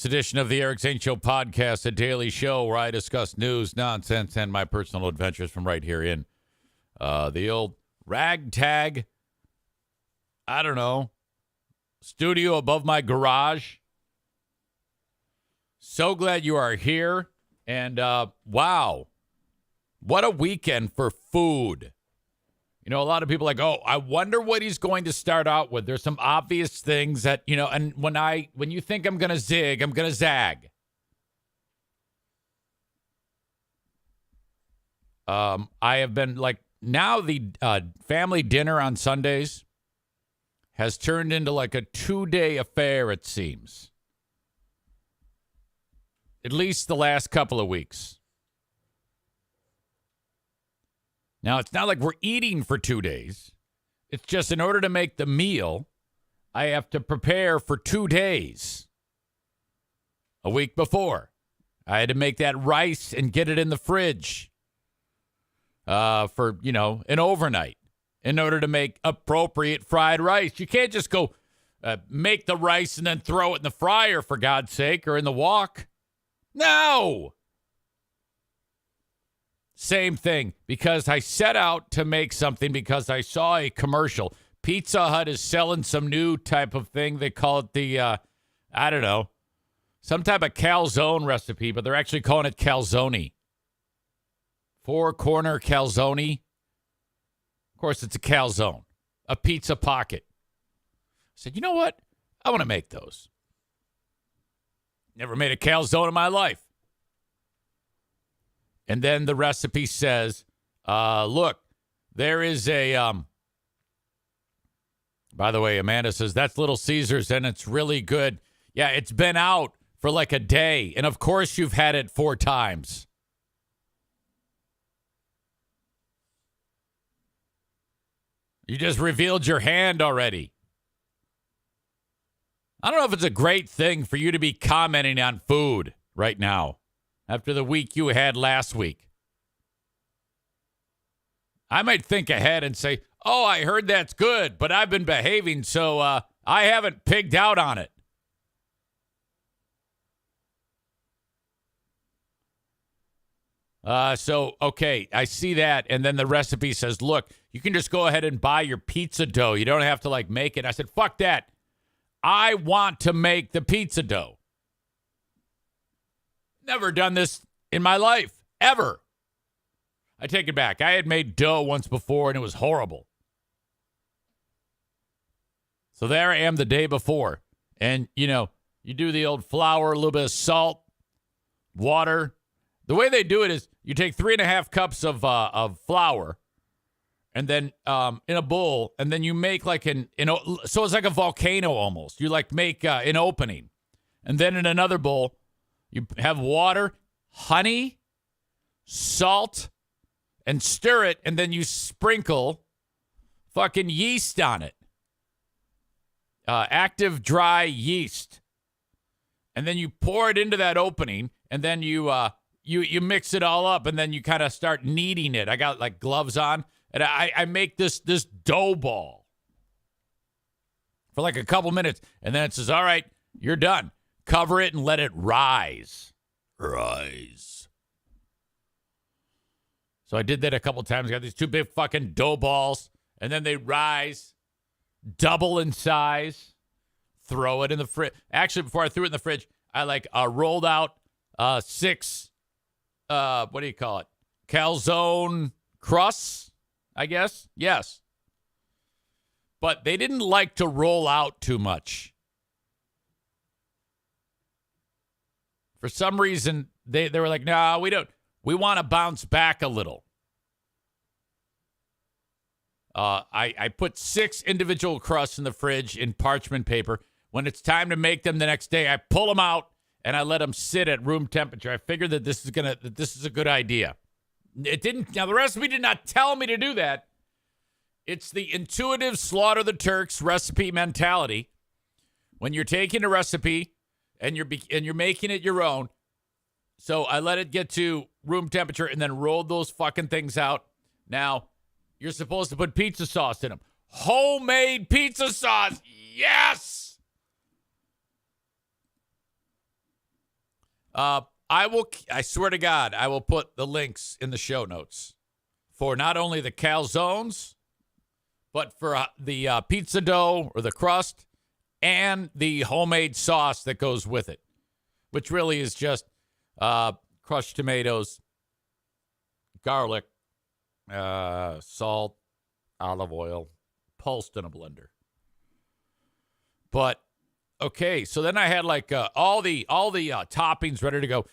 this edition of the Eric Zane Show podcast, a daily show where I discuss news, nonsense, and my personal adventures from right here in the old ragtag, I don't know, studio above my garage. So glad you are here. And wow, what a weekend for food. You know, a lot of people are like, oh, I wonder what he's going to start out with. There's some obvious things that, you know, and when you think I'm going to zig, I'm going to zag. I have been like, now the family dinner on Sundays has turned into like a 2-day affair, it seems. At least the last couple of weeks. Now, it's not like we're eating for 2 days. It's just in order to make the meal, I have to prepare for 2 days. A week before, I had to make that rice and get it in the fridge for, you know, an overnight in order to make appropriate fried rice. You can't just go make the rice and then throw it in the fryer, for God's sake, or in the wok. No! Same thing, because I set out to make something because I saw a commercial. Pizza Hut is selling some new type of thing. They call it the, I don't know, some type of calzone recipe, but they're actually calling it calzone. 4-corner calzone. Of course, it's a calzone, a pizza pocket. I said, you know what? I want to make those. Never made a calzone in my life. And then the recipe says, look, there is a, by the way, Amanda says, that's Little Caesars and it's really good. Yeah, it's been out for like a day. And of course you've had it 4 times. You just revealed your hand already. I don't know if it's a great thing for you to be commenting on food right now. After the week you had last week. I might think ahead and say, oh, I heard that's good, but I've been behaving, so I haven't pigged out on it. Okay, I see that, and then the recipe says, look, you can just go ahead and buy your pizza dough. You don't have to, like, make it. I said, fuck that. I want to make the pizza dough. Never done this in my life, ever. I take it back. I had made dough once before, and it was horrible. So there I am the day before. And, you know, you do the old flour, a little bit of salt, water. The way they do it is you take 3.5 cups of flour, and then in a bowl, and then you make like so it's like a volcano almost. You like make an opening. And then in another bowl, you have water, honey, salt, and stir it, and then you sprinkle fucking yeast on it. Active dry yeast. And then you pour it into that opening, and then you mix it all up, and then you kind of start kneading it. I got like gloves on, and I make this dough ball for like a couple minutes, and then it says, all right, you're done. Cover it and let it rise. Rise. So I did that a couple times. Got these 2 big fucking dough balls, and then they rise, double in size. Throw it in the fridge. Actually, before I threw it in the fridge, I like rolled out 6, what do you call it? Calzone crusts, I guess. Yes. But they didn't like to roll out too much. For some reason, they were like, no, we don't. We want to bounce back a little. I put 6 individual crusts in the fridge in parchment paper. When it's time to make them the next day, I pull them out and I let them sit at room temperature. I figured that this is a good idea. It didn't. Now the recipe did not tell me to do that. It's the intuitive slaughter the Turks recipe mentality. When you're taking a recipe and you're making it your own. So I let it get to room temperature and then rolled those fucking things out. Now, you're supposed to put pizza sauce in them. Homemade pizza sauce. Yes! I swear to God, I will put the links in the show notes for not only the calzones, but for the pizza dough or the crust and the homemade sauce that goes with it, which really is just crushed tomatoes, garlic, salt, olive oil, pulsed in a blender. But okay, so then I had like all the toppings ready to go: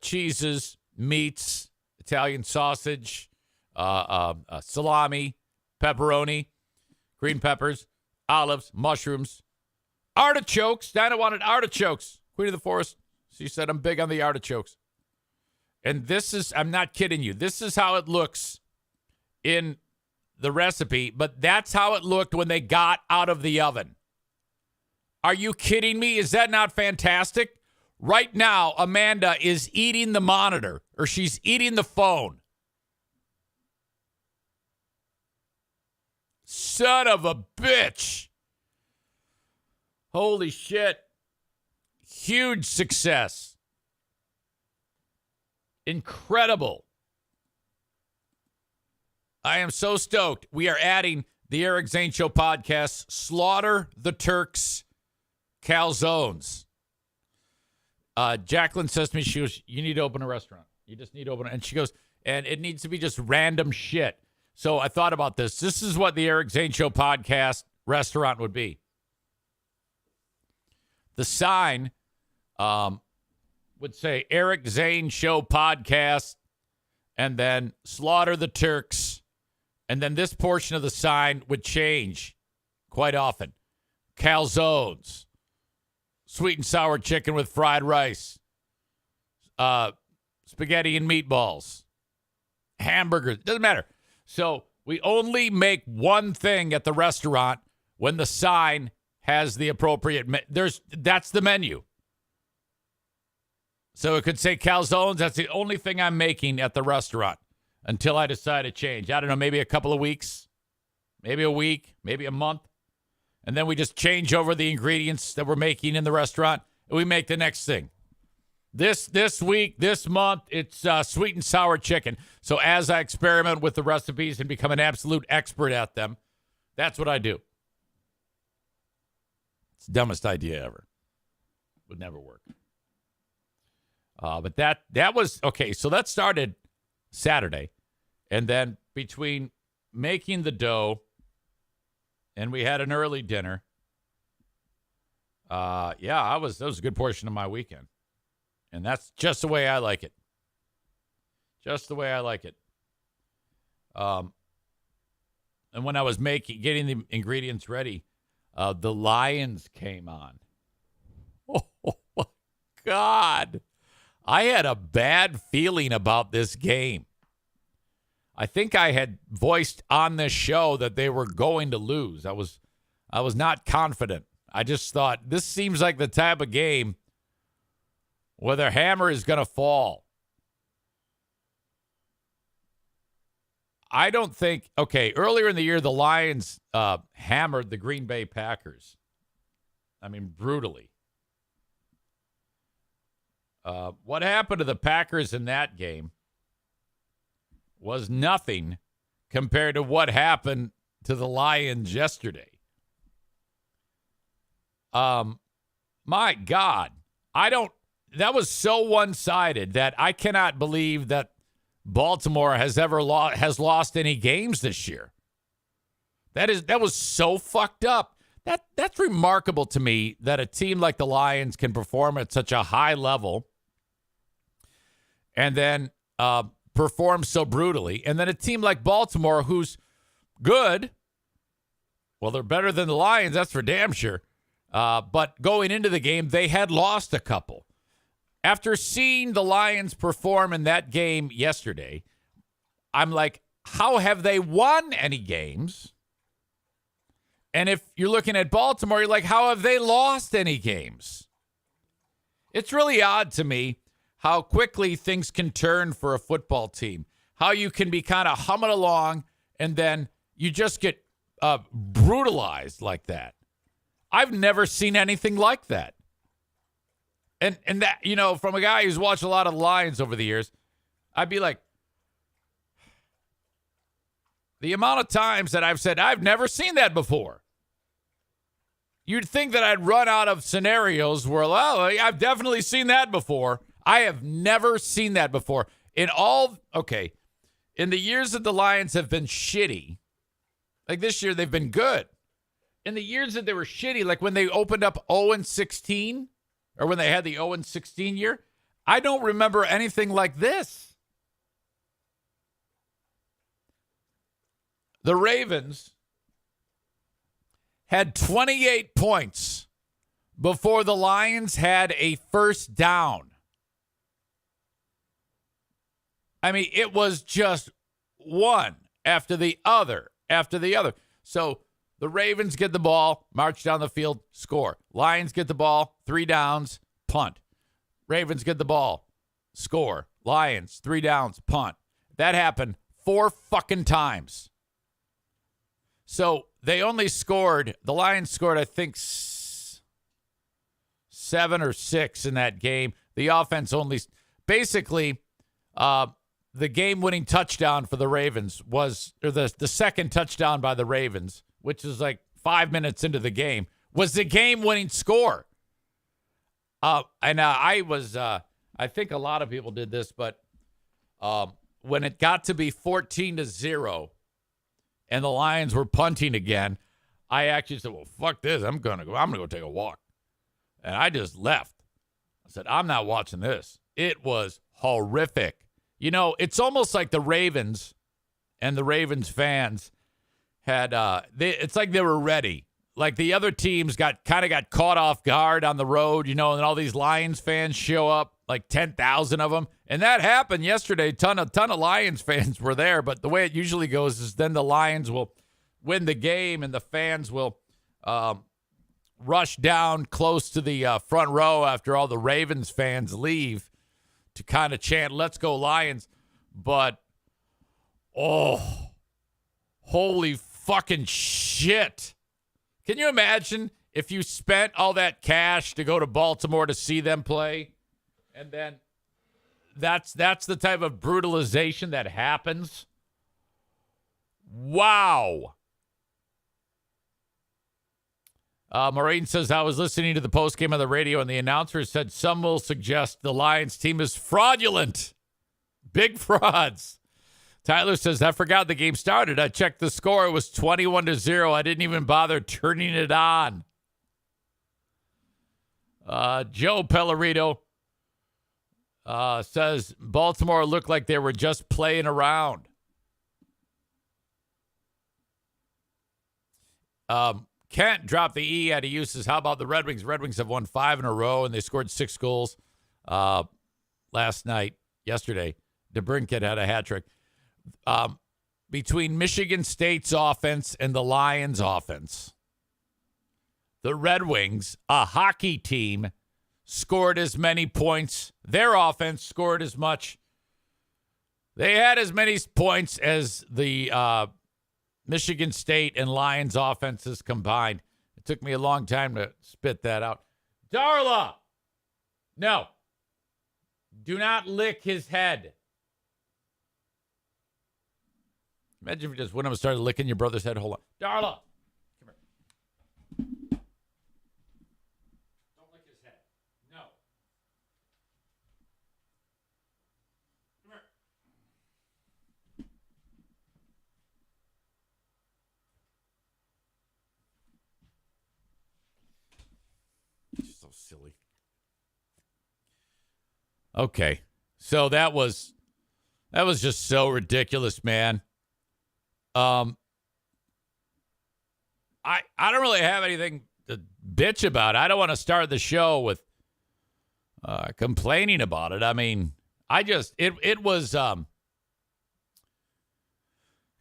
cheeses, meats, Italian sausage, salami, pepperoni, green peppers, olives, mushrooms, artichokes. Dinah wanted artichokes. Queen of the Forest. She said I'm big on the artichokes. And this is, I'm not kidding you, this is how it looks in the recipe, but that's how it looked when they got out of the oven. Are you kidding me? Is that not fantastic? Right now, Amanda is eating the monitor, or she's eating the phone. Son of a bitch. Holy shit. Huge success. Incredible. I am so stoked. We are adding the Eric Zane Show podcast, Slaughter the Turks Calzones. Jacqueline says to me, she goes, you need to open a restaurant. You just need to open it. And she goes, and it needs to be just random shit. So I thought about this. This is what the Eric Zane Show podcast restaurant would be. The sign would say Eric Zane Show podcast, and then Slaughter the Turks. And then this portion of the sign would change quite often. Calzones, sweet and sour chicken with fried rice, spaghetti and meatballs, hamburgers. Doesn't matter. So we only make one thing at the restaurant when the sign has the appropriate. That's the menu. So it could say calzones. That's the only thing I'm making at the restaurant until I decide to change. I don't know, maybe a couple of weeks, maybe a week, maybe a month. And then we just change over the ingredients that we're making in the restaurant, and we make the next thing. This week, this month, it's sweet and sour chicken. So as I experiment with the recipes and become an absolute expert at them, that's what I do. It's the dumbest idea ever. Would never work. But that was, okay, so that started Saturday. And then between making the dough and we had an early dinner, that was a good portion of my weekend. And that's just the way I like it. Just the way I like it. And when I was getting the ingredients ready, the Lions came on. Oh, my God. I had a bad feeling about this game. I think I had voiced on this show that they were going to lose. I was not confident. I just thought, this seems like the type of game where their hammer is going to fall. I don't think, okay, earlier in the year, the Lions hammered the Green Bay Packers. I mean, brutally. What happened to the Packers in that game was nothing compared to what happened to the Lions yesterday. My God, that was so one-sided that I cannot believe that Baltimore has lost any games this year. That was so fucked up. That's remarkable to me that a team like the Lions can perform at such a high level and then perform so brutally. And then a team like Baltimore, who's good, well, they're better than the Lions, that's for damn sure. But going into the game, they had lost a couple. After seeing the Lions perform in that game yesterday, I'm like, how have they won any games? And if you're looking at Baltimore, you're like, how have they lost any games? It's really odd to me how quickly things can turn for a football team. How you can be kind of humming along and then you just get brutalized like that. I've never seen anything like that. And that, from a guy who's watched a lot of Lions over the years, I'd be like, the amount of times that I've said, I've never seen that before. You'd think that I'd run out of scenarios where, well, I've definitely seen that before. I have never seen that before. In the years that the Lions have been shitty, like this year they've been good. In the years that they were shitty, like when they opened up 0-16, or when they had the 0-16 year, I don't remember anything like this. The Ravens had 28 points before the Lions had a first down. I mean, it was just one after the other after the other. So the Ravens get the ball, march down the field, score. Lions get the ball, 3 downs, punt. Ravens get the ball, score. Lions, 3 downs, punt. That happened 4 fucking times. So they only scored, the Lions scored, I think, 7 or 6 in that game. The offense only, basically, the game-winning touchdown for the Ravens was, or the second touchdown by the Ravens, which is like 5 minutes into the game, was the game-winning score. I think a lot of people did this, but when it got to be 14-0 and the Lions were punting again, I actually said, well, fuck this. I'm going to go take a walk. And I just left. I said, I'm not watching this. It was horrific. It's almost like the Ravens and the Ravens fans had, it's like they were ready. Like the other teams got caught off guard on the road, and all these Lions fans show up, like 10,000 of them. And that happened yesterday. Ton of Lions fans were there. But the way it usually goes is then the Lions will win the game and the fans will rush down close to the front row after all the Ravens fans leave to kind of chant, "Let's go Lions." But, holy fucking shit. Can you imagine if you spent all that cash to go to Baltimore to see them play? And then that's the type of brutalization that happens. Wow. Maureen says, I was listening to the postgame on the radio, and the announcer said some will suggest the Lions team is fraudulent. Big frauds. Tyler says, I forgot the game started. I checked the score. It was 21-0. I didn't even bother turning it on. Joe Pellerito says, Baltimore looked like they were just playing around. Kent dropped the E out of use. Says, how about the Red Wings? Red Wings have won 5 in a row, and they scored 6 goals yesterday. DeBrincat had a hat trick. Between Michigan State's offense and the Lions' offense, the Red Wings, a hockey team, scored as many points. Their offense scored as much. They had as many points as the Michigan State and Lions offenses combined. It took me a long time to spit that out. Darla! No. Do not lick his head. Imagine if you just went up and started licking your brother's head. Hold on. Darla! Come here. Don't lick his head. No. Come here. You're so silly. Okay. So that was just so ridiculous, man. I don't really have anything to bitch about. I don't want to start the show with complaining about it. I mean, it was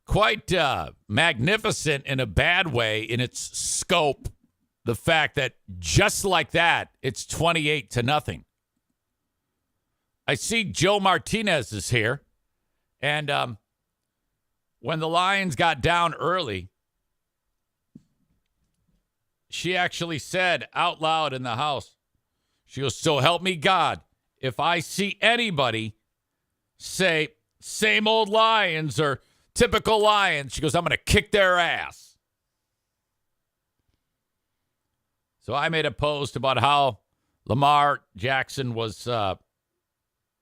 quite magnificent in a bad way in its scope. The fact that just like that, it's 28-0. I see Joe Martinez is here, and when the Lions got down early, she actually said out loud in the house, She goes, so help me God, if I see anybody say same old Lions or typical Lions, she goes, I'm going to kick their ass. So I made a post about how Lamar Jackson was,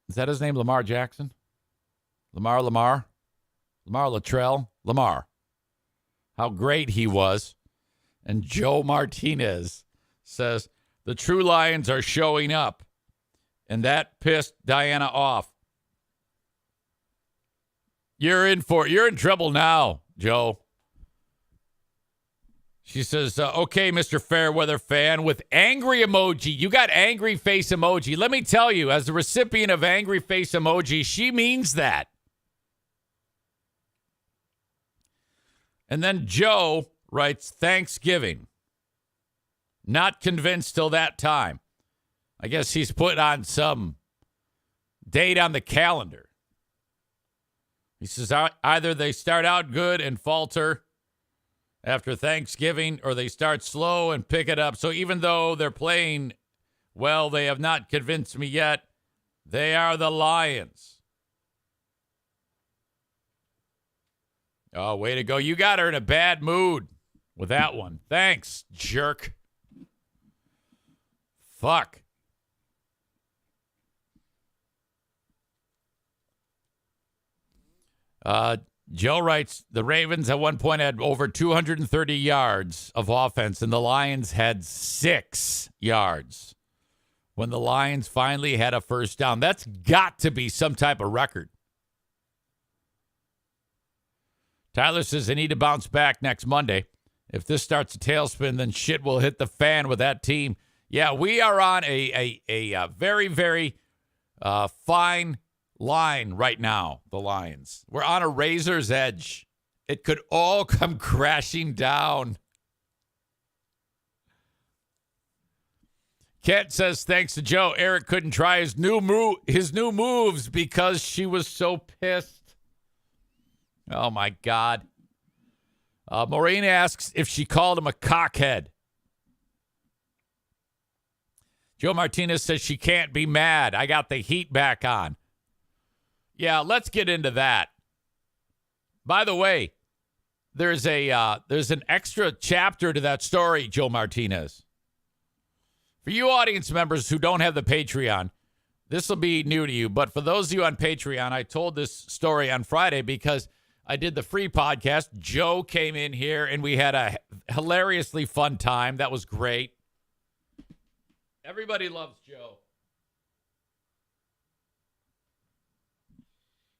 is that his name, Lamar Jackson? Lamar Latrell? Lamar. How great he was. And Joe Martinez says, the true Lions are showing up. And that pissed Diana off. You're in trouble now, Joe. She says, okay, Mr. Fairweather fan, with angry emoji. You got angry face emoji. Let me tell you, as the recipient of angry face emoji, she means that. And then Joe writes, Thanksgiving. Not convinced till that time. I guess he's put on some date on the calendar. He says either they start out good and falter after Thanksgiving, or they start slow and pick it up. So even though they're playing well, they have not convinced me yet. They are the Lions. Oh, way to go. You got her in a bad mood with that one. Thanks, jerk. Fuck. Joe writes, the Ravens at one point had over 230 yards of offense, and the Lions had 6 yards when the Lions finally had a first down. That's got to be some type of record. Tyler says they need to bounce back next Monday. If this starts a tailspin, then shit will hit the fan with that team. Yeah, we are on a very, very fine line right now, the Lions. We're on a razor's edge. It could all come crashing down. Kent says, thanks to Joe, Eric couldn't try his new moves because she was so pissed. Oh, my God. Maureen asks if she called him a cockhead. Joe Martinez says she can't be mad. I got the heat back on. Yeah, let's get into that. By the way, there's an extra chapter to that story, Joe Martinez. For you audience members who don't have the Patreon, this will be new to you. But for those of you on Patreon, I told this story on Friday because I did the free podcast. Joe came in here and we had a hilariously fun time. That was great. Everybody loves Joe.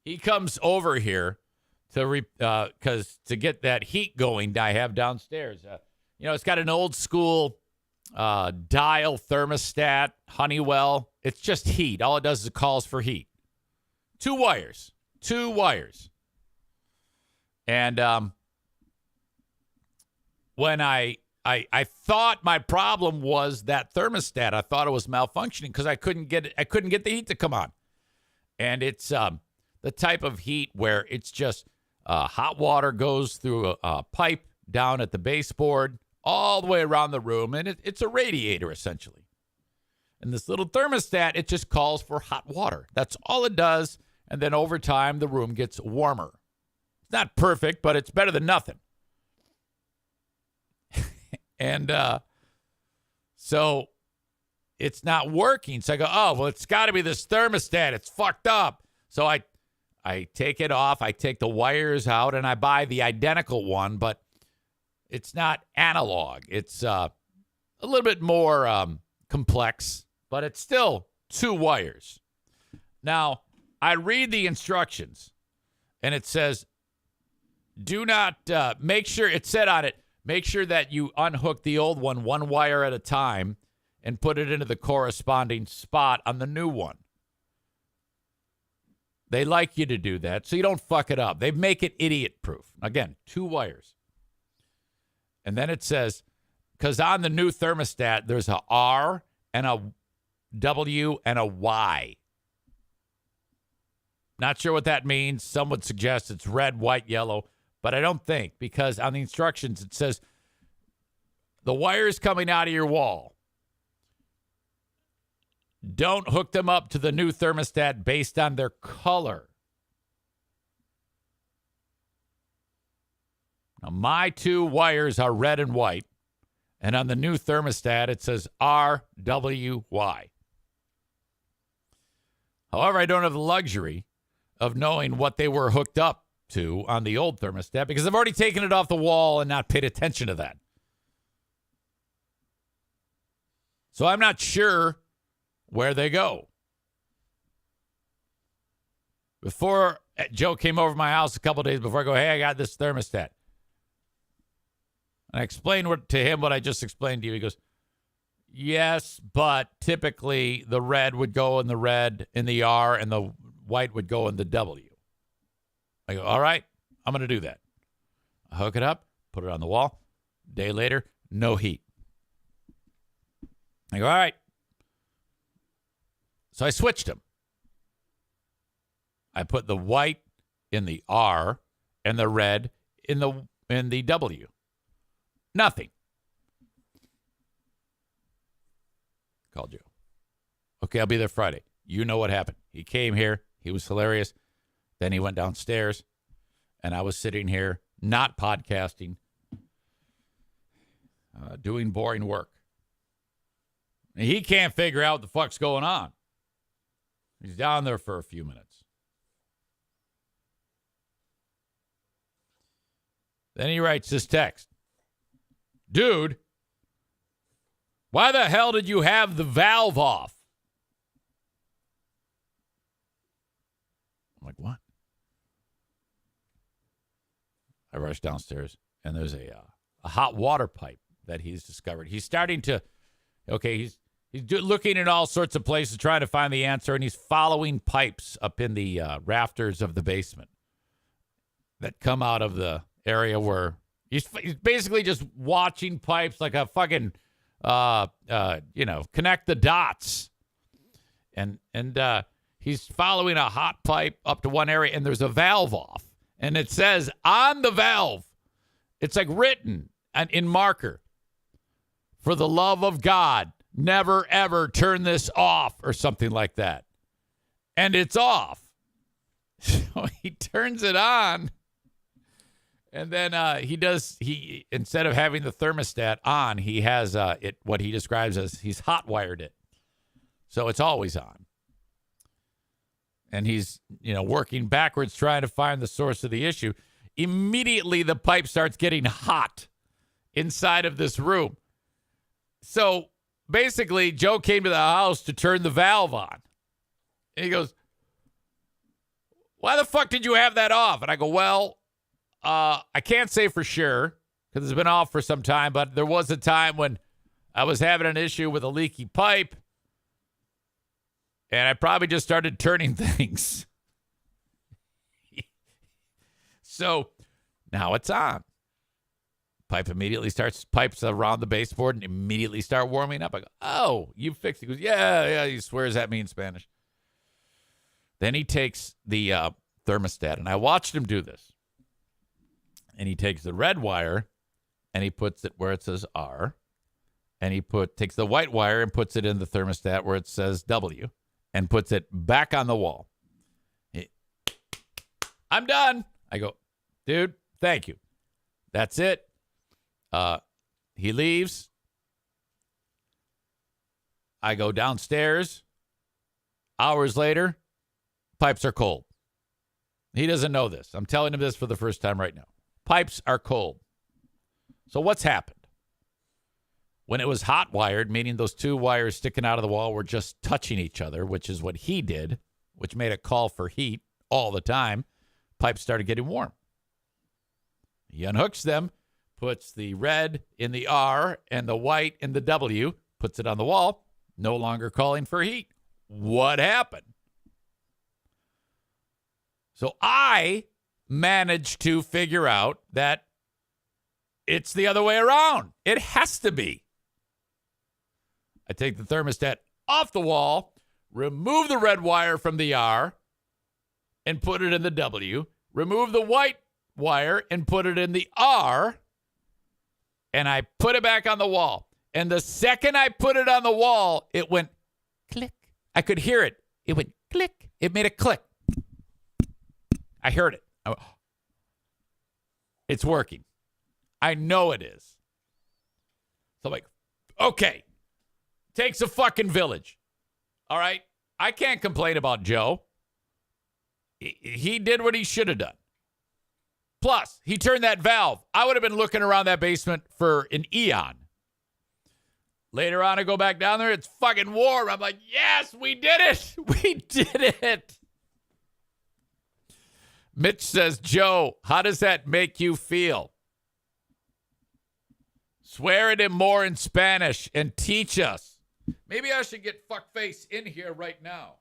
He comes over here to get that heat going I have downstairs. It's got an old school dial thermostat, Honeywell. It's just heat. All it does is it calls for heat. Two wires. And when I thought my problem was that thermostat, I thought it was malfunctioning because I couldn't get the heat to come on. And it's the type of heat where it's just hot water goes through a pipe down at the baseboard all the way around the room, and it's a radiator essentially. And this little thermostat, it just calls for hot water. That's all it does, and then over time the room gets warmer. It's not perfect, but it's better than nothing. And so it's not working. So I go, oh, well, it's got to be this thermostat. It's fucked up. So I take it off. I take the wires out, and I buy the identical one, but it's not analog. It's a little bit more complex, but it's still 2 wires. Now, I read the instructions, and it says, do not make sure, it said on it, make sure that you unhook the old one wire at a time and put it into the corresponding spot on the new one. They like you to do that so you don't fuck it up. They make it idiot-proof. Again, 2 wires. And then it says, because on the new thermostat, there's a R and a W and a Y. Not sure what that means. Some would suggest it's red, white, yellow. But I don't think, because on the instructions, it says the wires coming out of your wall. don't hook them up to the new thermostat based on their color. Now, my two wires are red and white, and on the new thermostat, it says RWY. However, I don't have the luxury of knowing what they were hooked up to on the old thermostat because I've already taken it off the wall and not paid attention to that. So I'm not sure where they go. Before Joe came over to my house a couple days before, I go, hey, I got this thermostat. And I explained to him what I just explained to you. He goes, yes, but typically the red would go in the R, and the white would go in the W. I go, all right, I'm going to do that. I hook it up, put it on the wall. Day later, no heat. I go, all right. So I switched them. I put the white in the R and the red in the W. Nothing. Called Joe. Okay, I'll be there Friday. You know what happened. He came here. He was hilarious. Then he went downstairs, and I was sitting here, not podcasting, doing boring work. And he can't figure out what the fuck's going on. He's down there for a few minutes. Then he writes this text. Dude, why the hell did you have the valve off? I'm like, what? I rush downstairs, and there's a hot water pipe that he's discovered. He's starting to, he's looking in all sorts of places trying to find the answer, and he's following pipes up in the rafters of the basement that come out of the area where he's basically just watching pipes like a fucking, connect the dots. And he's following a hot pipe up to one area, and there's a valve off. And it says on the valve, it's like written in marker, for the love of God, never, ever turn this off, or something like that. And it's off. So he turns it on. And then he instead of having the thermostat on, he has what he describes as he's hot wired it. So it's always on. And he's, working backwards trying to find the source of the issue. Immediately the pipe starts getting hot inside of this room. So basically Joe came to the house to turn the valve on. And he goes, why the fuck did you have that off? And I go, well, I can't say for sure because it's been off for some time, but there was a time when I was having an issue with a leaky pipe, and I probably just started turning things. So now it's on. Pipe immediately pipes around the baseboard and immediately start warming up. I go, oh, you fixed it. He goes, yeah, he swears at me in Spanish. Then he takes the thermostat, and I watched him do this. And he takes the red wire and he puts it where it says R. And he takes the white wire and puts it in the thermostat where it says W and puts it back on the wall. I'm done. I go, dude, thank you. That's it. He leaves. I go downstairs. Hours later, pipes are cold. He doesn't know this. I'm telling him this for the first time right now. Pipes are cold. So what's happened? When it was hot wired, meaning those two wires sticking out of the wall were just touching each other, which is what he did, which made it call for heat all the time, pipes started getting warm. He unhooks them, puts the red in the R and the white in the W, puts it on the wall, no longer calling for heat. What happened? So I managed to figure out that it's the other way around. It has to be. I take the thermostat off the wall, remove the red wire from the R, and put it in the W, remove the white wire and put it in the R, and I put it back on the wall. And the second I put it on the wall, it went click, I could hear it. It went click. It made a click. I heard it. It's working. I know it is. So I'm like, okay. Takes a fucking village. All right? I can't complain about Joe. He did what he should have done. Plus, he turned that valve. I would have been looking around that basement for an eon. Later on, I go back down there. It's fucking warm. I'm like, yes, we did it. We did it. Mitch says, Joe, how does that make you feel? Swear at him more in Spanish and teach us. Maybe I should get fuckface in here right now.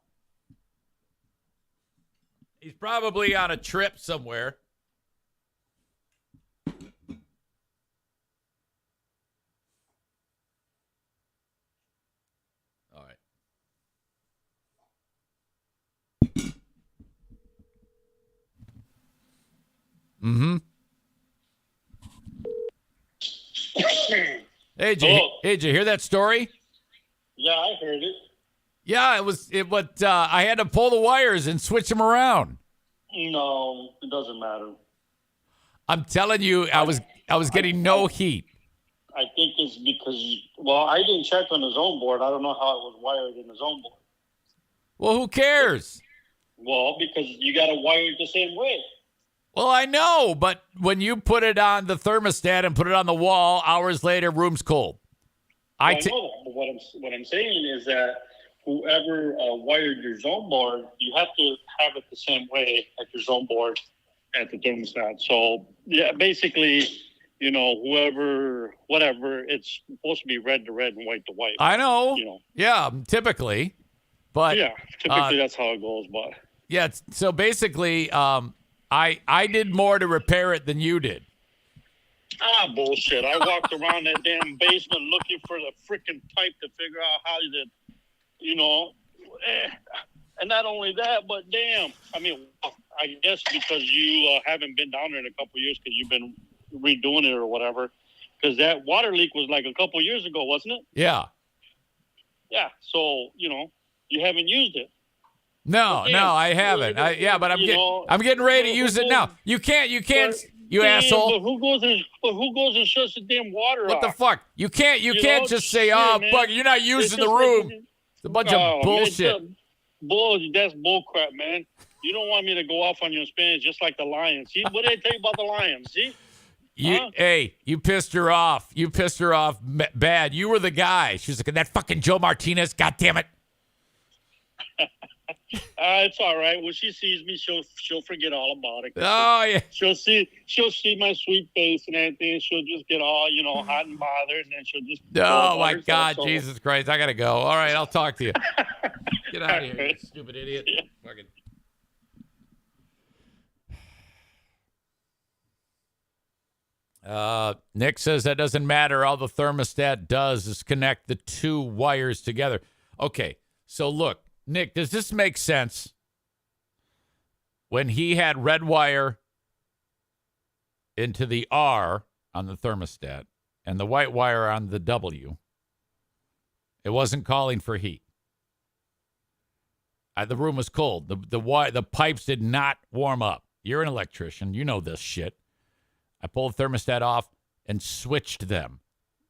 He's probably on a trip somewhere. All right. Mm-hmm. Hey, did you hear that story? Yeah, I heard it. Yeah, I had to pull the wires and switch them around. No, it doesn't matter. I'm telling you, I was getting no heat. I think it's because, I didn't check on the zone board. I don't know how it was wired in the zone board. Well, who cares? Well, because you got to wire it the same way. Well, I know, but when you put it on the thermostat and put it on the wall, hours later, room's cold. I know that, but what I'm saying is that whoever wired your zone board, you have to have it the same way at your zone board at the thermostat. So, yeah, basically, whatever, it's supposed to be red to red and white to white. I know. Yeah, typically. But yeah, typically that's how it goes. But yeah, so basically, I did more to repair it than you did. Bullshit. I walked around that damn basement looking for the freaking pipe to figure out how and not only that, but damn, I guess because you haven't been down there in a couple of years because you've been redoing it or whatever, because that water leak was like a couple of years ago, wasn't it? Yeah. Yeah, so, you haven't used it. No, I haven't. But I'm getting ready to use it now. You can't, you asshole. But who goes and shuts the damn water off? What the fuck? You can't just say, fuck, you're not using the room. It's a bunch of bullshit. That's bull crap, man. You don't want me to go off on your Spanish just like the Lions. See, what did I tell you about the Lions? See? Hey, you pissed her off. You pissed her off bad. You were the guy. She's like, that fucking Joe Martinez, God damn it. It's all right. When she sees me, she'll forget all about it. Oh yeah. She'll see my sweet face and everything. And she'll just get all hot and bothered, and then she'll just. Oh my God, Jesus Christ! I gotta go. All right, I'll talk to you. Get out of here, you stupid idiot. Yeah. Fucking. Nick says that doesn't matter. All the thermostat does is connect the two wires together. Okay, so look. Nick, does this make sense? When he had red wire into the R on the thermostat and the white wire on the W, it wasn't calling for heat. The room was cold. The pipes did not warm up. You're an electrician. You know this shit. I pulled the thermostat off and switched them.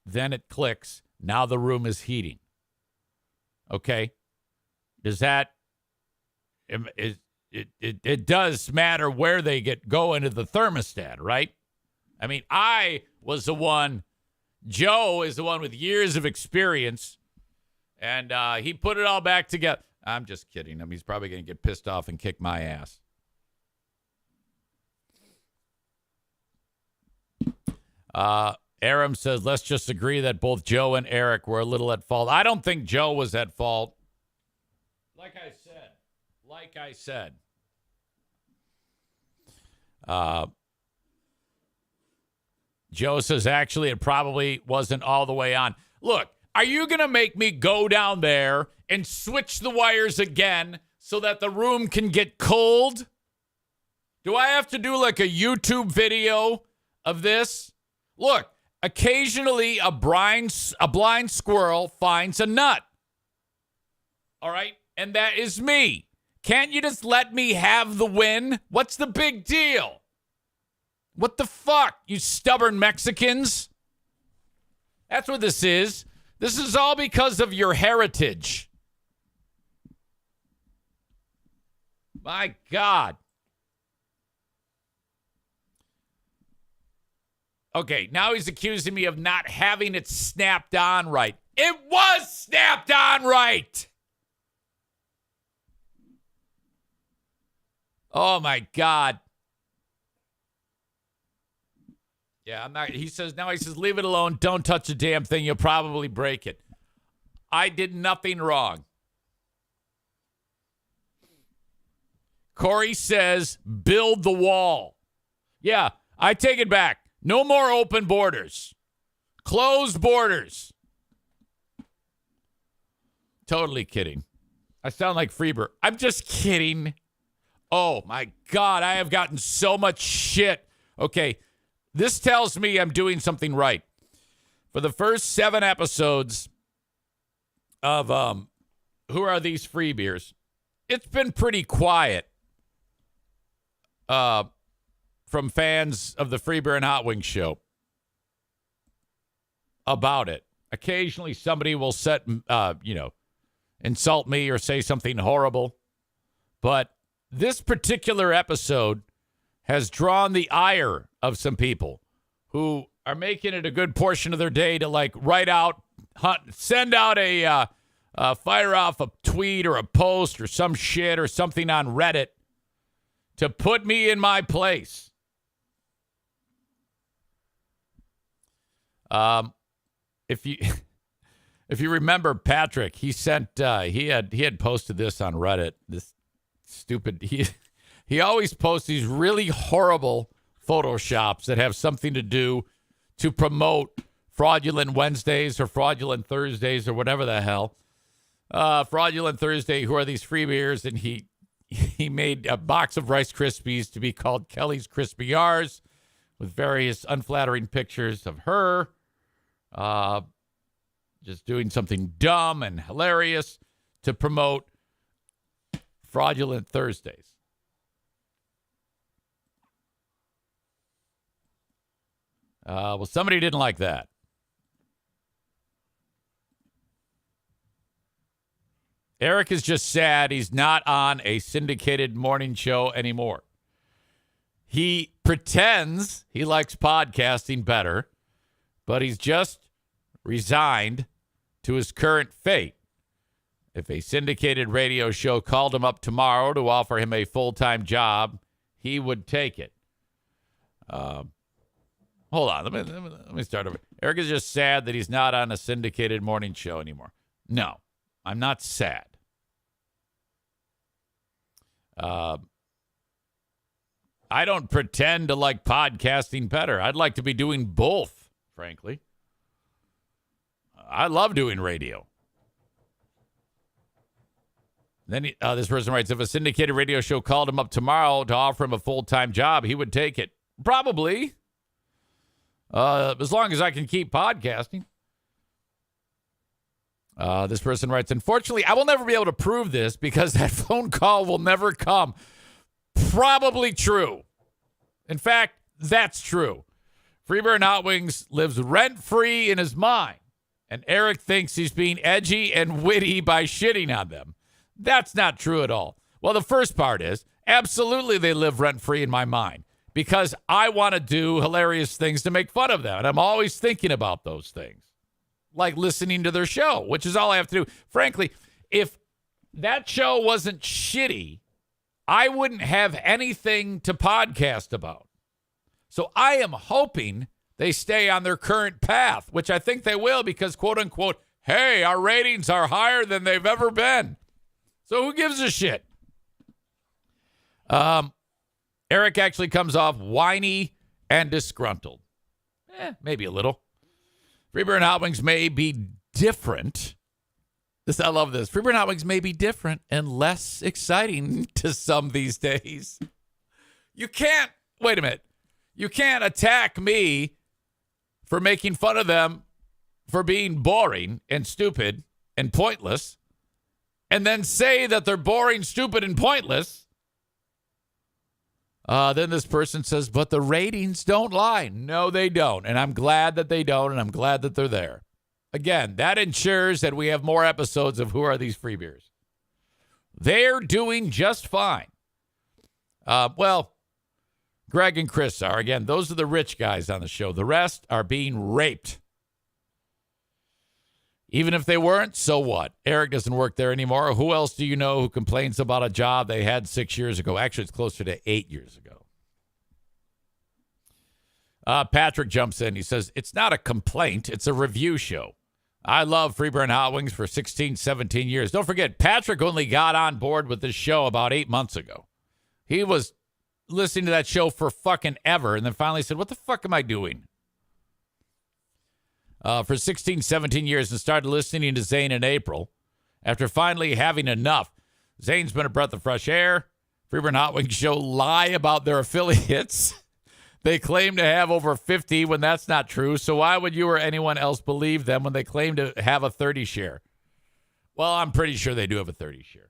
Then it clicks. Now the room is heating. Okay? Does that it does matter where they go into the thermostat, right? I mean, Joe is the one with years of experience, and he put it all back together. I'm just kidding him. He's probably going to get pissed off and kick my ass. Aram says, let's just agree that both Joe and Eric were a little at fault. I don't think Joe was at fault. Like I said, Joe says, actually, it probably wasn't all the way on. Look, are you going to make me go down there and switch the wires again so that the room can get cold? Do I have to do like a YouTube video of this? Look, occasionally a blind squirrel finds a nut. All right? And that is me. Can't you just let me have the win? What's the big deal? What the fuck, you stubborn Mexicans? That's what this is. This is all because of your heritage. My God. Okay, now he's accusing me of not having it snapped on right. It was snapped on right. Oh, my God. Yeah, I'm not. He says, leave it alone. Don't touch a damn thing. You'll probably break it. I did nothing wrong. Corey says, build the wall. Yeah, I take it back. No more open borders. Closed borders. Totally kidding. I sound like Freeber. I'm just kidding. Oh, my God. I have gotten so much shit. Okay, this tells me I'm doing something right. For the first 7 episodes of Who Are These Free Beers, it's been pretty quiet from fans of the Free Beer and Hot Wings show about it. Occasionally somebody will insult me or say something horrible. But this particular episode has drawn the ire of some people who are making it a good portion of their day to send out fire off a tweet or a post or some shit or something on Reddit to put me in my place. If you remember Patrick, he sent he had posted this on Reddit. This stupid he always posts these really horrible photoshops that have something to do to promote Fraudulent Wednesdays or Fraudulent Thursdays or whatever the hell. Fraudulent Thursday, who are these free beers? And he made a box of Rice Krispies to be called Kelly's Crispy R's with various unflattering pictures of her just doing something dumb and hilarious to promote Fraudulent Thursdays. Well, somebody didn't like that. Eric is just sad he's not on a syndicated morning show anymore. He pretends he likes podcasting better, but he's just resigned to his current fate. If a syndicated radio show called him up tomorrow to offer him a full-time job, he would take it. Hold on. Let me start over. Eric is just sad that he's not on a syndicated morning show anymore. No, I'm not sad. I don't pretend to like podcasting better. I'd like to be doing both, frankly. I love doing radio. Then this person writes, if a syndicated radio show called him up tomorrow to offer him a full-time job, he would take it. Probably. As long as I can keep podcasting. This person writes, unfortunately, I will never be able to prove this because that phone call will never come. Probably true. In fact, that's true. Freeber and Hot Wings lives rent-free in his mind, and Eric thinks he's being edgy and witty by shitting on them. That's not true at all. Well, the first part is, absolutely they live rent-free in my mind because I want to do hilarious things to make fun of them, and I'm always thinking about those things, like listening to their show, which is all I have to do. Frankly, if that show wasn't shitty, I wouldn't have anything to podcast about. So I am hoping they stay on their current path, which I think they will because, quote unquote, hey, our ratings are higher than they've ever been. So who gives a shit? Eric actually comes off whiny and disgruntled. Maybe a little. Freeber and Hot Wings may be different. I love this. Freeber and Hot Wings may be different and less exciting to some these days. Wait a minute. You can't attack me for making fun of them for being boring and stupid and pointless and then say that they're boring, stupid, and pointless, then this person says, but the ratings don't lie. No, they don't. And I'm glad that they don't, and I'm glad that they're there. Again, that ensures that we have more episodes of Who Are These Free Beers? They're doing just fine. Well, Greg and Chris are. Again, those are the rich guys on the show. The rest are being raped. Even if they weren't, so what? Eric doesn't work there anymore. Who else do you know who complains about a job they had 6 years ago? Actually, it's closer to 8 years ago. Patrick jumps in. He says, it's not a complaint. It's a review show. I love Freeburn Hot Wings for 16, 17 years. Don't forget, Patrick only got on board with this show about 8 months ago. He was listening to that show for fucking ever and then finally said, what the fuck am I doing? For 16, 17 years and started listening to Zane in April. After finally having enough, Zane's been a breath of fresh air. Freeburn Hot Wings show lie about their affiliates. They claim to have over 50 when that's not true. So why would you or anyone else believe them when they claim to have a 30 share? Well, I'm pretty sure they do have a 30 share.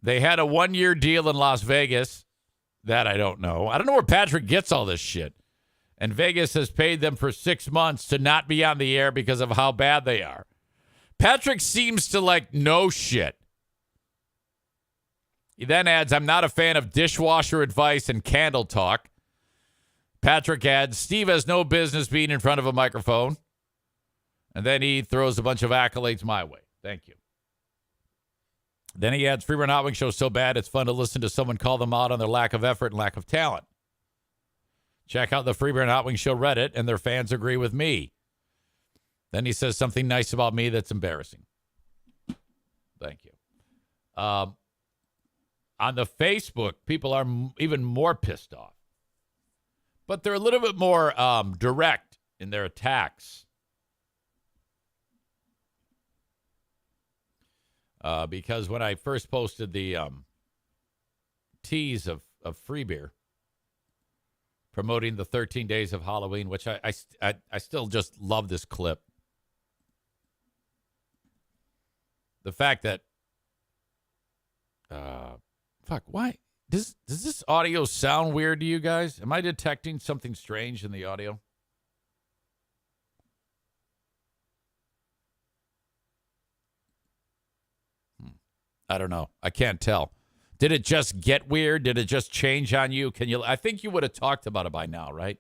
They had a 1-year deal in Las Vegas. That I don't know. I don't know where Patrick gets all this shit. And Vegas has paid them for 6 months to not be on the air because of how bad they are. Patrick seems to know shit. He then adds, I'm not a fan of dishwasher advice and candle talk. Patrick adds, Steve has no business being in front of a microphone. And then he throws a bunch of accolades my way. Thank you. Then he adds, Freeburn Hot Wings show so bad it's fun to listen to someone call them out on their lack of effort and lack of talent. Check out the Freeburn Hot Wings show Reddit, and their fans agree with me. Then he says something nice about me that's embarrassing. Thank you. On the Facebook, people are even more pissed off. But they're a little bit more direct in their attacks. Because when I first posted the tease of free beer, promoting the 13 days of Halloween, which I still just love this clip. The fact that, why? Does this audio sound weird to you guys? Am I detecting something strange in the audio? I don't know. I can't tell. Did it just get weird? Did it just change on you? I think you would have talked about it by now, right?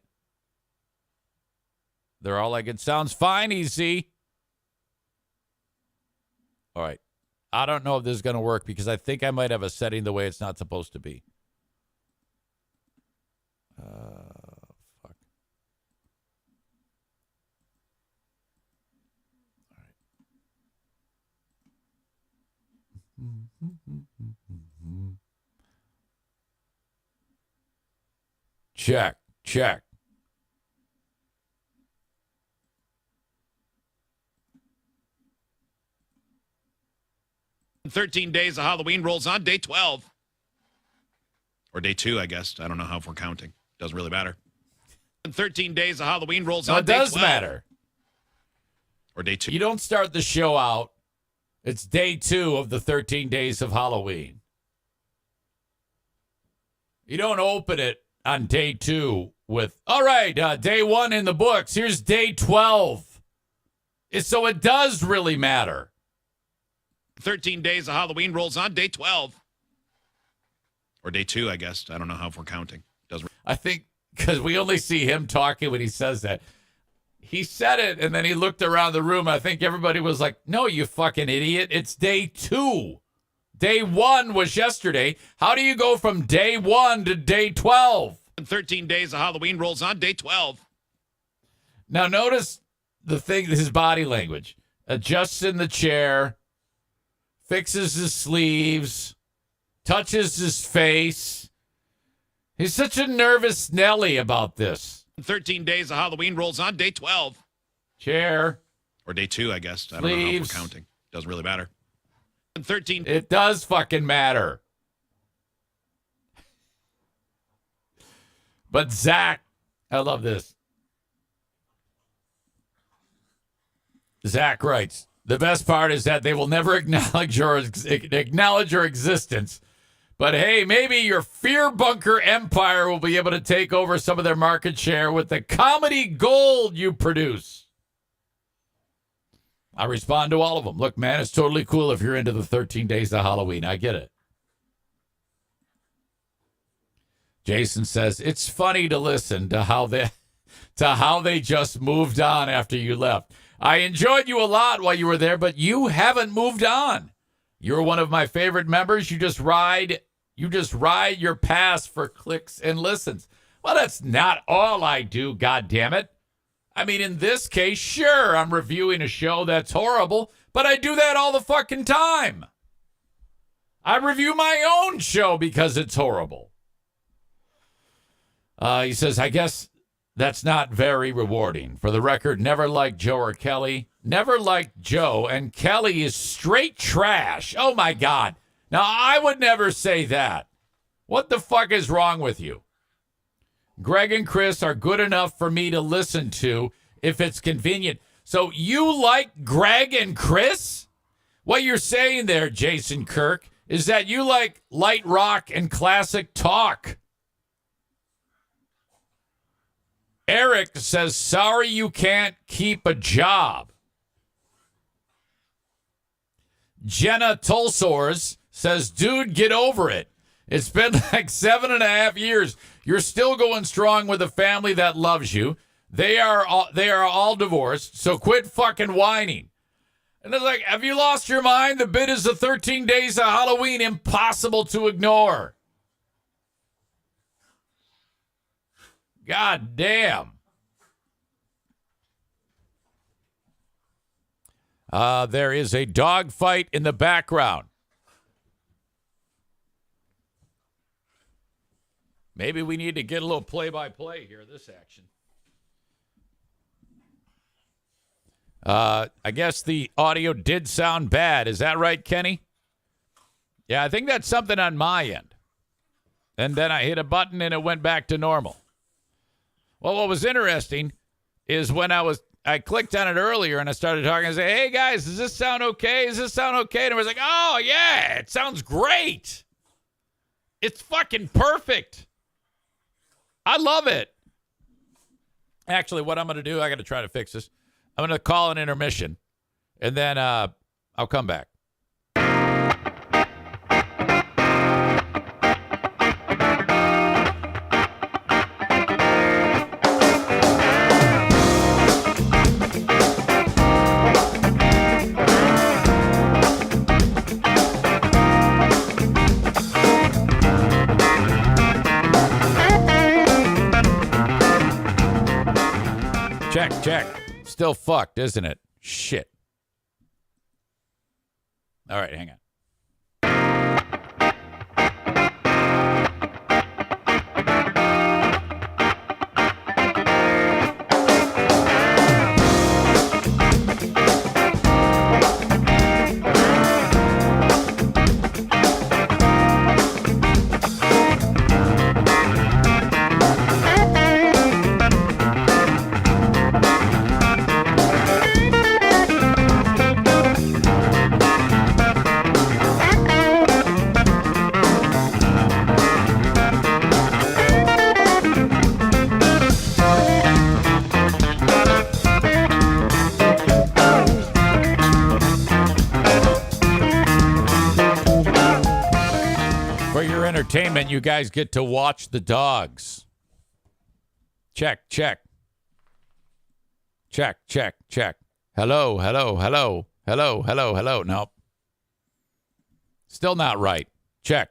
They're all like, it sounds fine, easy. All right. I don't know if this is going to work because I think I might have a setting the way it's not supposed to be. Fuck. All right. Check. 13 days of Halloween rolls on day 12. Or day 2, I guess. I don't know how if we're counting. Doesn't really matter. 13 days of Halloween rolls on day 12. It does matter. Or day 2. You don't start the show out. It's day 2 of the 13 days of Halloween. You don't open it on day 2 with, all right, day 1 in the books. Here's day 12. So it does really matter. 13 days of Halloween rolls on day 12. Or day 2, I guess. I don't know how if we're counting. Doesn't. I think because we only see him talking when he says that. He said it, and then he looked around the room. I think everybody was like, no, you fucking idiot. It's day 2. Day 1 was yesterday. How do you go from day 1 to day 12? 13 days of Halloween rolls on day 12. Now, notice the thing, his body language. Adjusts in the chair, fixes his sleeves, touches his face. He's such a nervous Nelly about this. 13 days of Halloween rolls on day 12. Chair. Or day 2, I guess. I don't know how if we're counting. Doesn't really matter. 13. It does fucking matter. But Zach, I love this. Zach writes, The best part is that they will never acknowledge your existence. But hey, maybe your fear bunker empire will be able to take over some of their market share with the comedy gold you produce. I respond to all of them. Look, man, it's totally cool if you're into the 13 days of Halloween. I get it. Jason says, it's funny to listen to how they just moved on after you left. I enjoyed you a lot while you were there, but you haven't moved on. You're one of my favorite members. You just ride your pass for clicks and listens. Well, that's not all I do, goddammit. I mean, in this case, sure, I'm reviewing a show that's horrible, but I do that all the fucking time. I review my own show because it's horrible. He says, I guess that's not very rewarding. For the record, never liked Joe or Kelly. Never liked Joe, and Kelly is straight trash. Oh, my God. Now, I would never say that. What the fuck is wrong with you? Greg and Chris are good enough for me to listen to if it's convenient. So you like Greg and Chris? What you're saying there, Jason Kirk, is that you like light rock and classic talk. Eric says, sorry you can't keep a job. Jenna Tolsors says, dude, get over it. It's been like 7.5 years. You're still going strong with a family that loves you. They are all divorced, so quit fucking whining. And it's like, have you lost your mind? The bit is the 13 days of Halloween, impossible to ignore. God damn. There is a dog fight in the background. Maybe we need to get a little play-by-play here, this action. I guess the audio did sound bad. Is that right, Kenny? Yeah, I think that's something on my end. And then I hit a button and it went back to normal. Well, what was interesting is when I clicked on it earlier and I started talking, I said, hey, guys, does this sound okay? Does this sound okay? And I was like, oh, yeah, it sounds great. It's fucking perfect. I love it. Actually, what I'm going to do, I got to try to fix this. I'm going to call an intermission, and then I'll come back. Check. Still fucked, isn't it? Shit. All right, hang on. Entertainment, you guys get to watch the dogs. Check. Hello. Nope. Still not right. Check.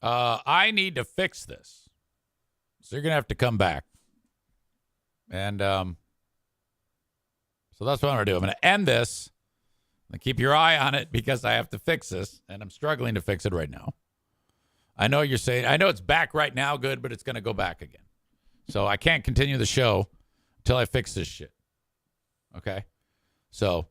I need to fix this. So you're going to have to come back. And so that's what I'm going to do. I'm going to end this. And keep your eye on it because I have to fix this. And I'm struggling to fix it right now. I know you're saying, I know it's back right now good, but it's going to go back again. So I can't continue the show until I fix this shit. Okay? So